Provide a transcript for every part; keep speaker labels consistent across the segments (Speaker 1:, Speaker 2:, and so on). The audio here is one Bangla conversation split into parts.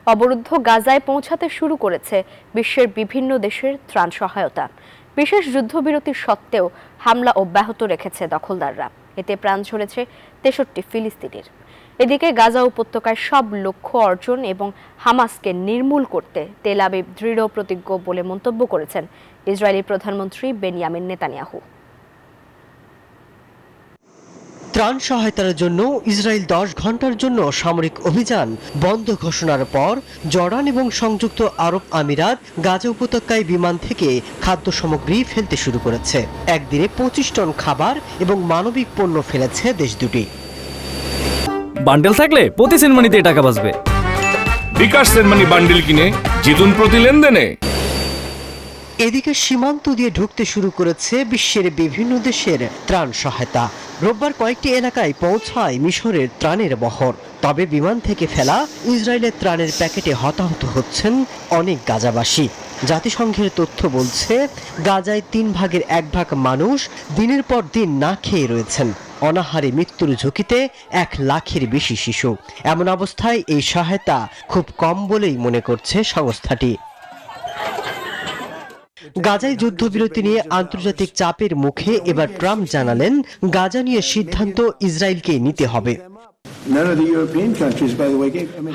Speaker 1: অবরুদ্ধ গাজায় পৌঁছাতে শুরু করেছে বিশ্বের বিভিন্ন দেশের ত্রাণ সহায়তা। বিশেষ যুদ্ধবিরতি সত্ত্বেও হামলা অব্যাহত রেখেছে দখলদাররা। এতে প্রাণ ঝরেছে 63 ফিলিস্তিনির। এদিকে গাজা উপত্যকায় সব লক্ষ্য অর্জন এবং হামাসকে নির্মূল করতে তেল আবিব দৃঢ় প্রতিজ্ঞ বলে মন্তব্য করেছেন ইসরায়েলি প্রধানমন্ত্রী বেনিয়ামিন নেতানিয়াহু।
Speaker 2: ত্রাণ সহায়তার জন্য ইসরায়েল 10 ঘন্টার জন্য সামরিক অভিযান বন্ধ ঘোষণার পর জর্ডান এবং সংযুক্ত আরব আমিরাত গাজা উপত্যকায় বিমান থেকে খাদ্য সামগ্রী ফেলতে শুরু করেছে। একদিনে 25 টন খাবার এবং মানবিক পণ্য ফেলেছে দেশ দুটি।
Speaker 3: বান্ডেল থাকলে প্রতি সেনমানিতে টাকা বাঁচবে।
Speaker 4: বিকাশ সেনমানি বান্ডেল কিনে জিতুন প্রতি লেনদেনে।
Speaker 2: এদিকে সীমান্ত দিয়ে ঢুকতে শুরু করেছে বিশ্বের বিভিন্ন দেশের ত্রাণ সহায়তা। রোববার কয়েকটি এলাকায় পৌঁছায় মিশরের ত্রাণের বহর। তবে বিমান থেকে ফেলা ইসরায়েলের ত্রাণের প্যাকেটে হতাহত হচ্ছেন অনেক গাজাবাসী। জাতিসংঘের তথ্য বলছে, গাজায় 3 ভাগের 1 ভাগ মানুষ দিনের পর দিন না খেয়ে রয়েছেন। অনাহারে মৃত্যুর ঝুঁকিতে 1 লাখের বেশি শিশু। এমন অবস্থায় এই সহায়তা খুব কম বলেই মনে করছে সংস্থাটি। গাজায় যুদ্ধবিরতি নিয়ে আন্তর্জাতিক চাপের মুখে এবার ট্রাম্প জানালেন, গাজা নিয়ে সিদ্ধান্ত ইসরায়েলকে নিতে হবে।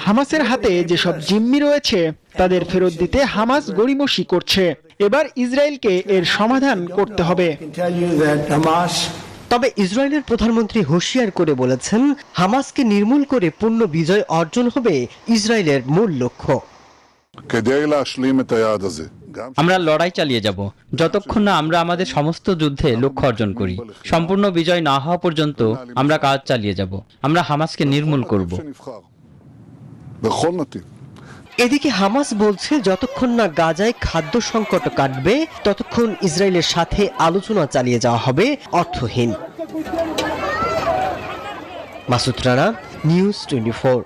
Speaker 5: হামাসের হাতে যেসব জিম্মি রয়েছে তাদের ফেরত দিতে হামাস গড়িমসি করছে। এবার ইসরায়েলকে এর সমাধান করতে হবে।
Speaker 2: তবে ইসরায়েলের প্রধানমন্ত্রী হুঁশিয়ার করে বলেছেন, হামাসকে নির্মূল করে পূর্ণ বিজয় অর্জন হবে ইসরায়েলের মূল লক্ষ্য।
Speaker 6: আমরা লড়াই চালিয়ে যাব যতক্ষণ না আমরা আমাদের সমস্ত যুদ্ধে লক্ষ্য অর্জন করি। সম্পূর্ণ বিজয় না হওয়া পর্যন্ত আমরা কাজ চালিয়ে যাব। আমরা হামাসকে নির্মূল করব।
Speaker 2: এদিকে হামাস বলছে, যতক্ষণ না গাজায় খাদ্য সংকট কাটবে ততক্ষণ ইসরায়েলের সাথে আলোচনা চালিয়ে যাওয়া হবে অর্থহীন। মাসুদ রানা, নিউজ 24।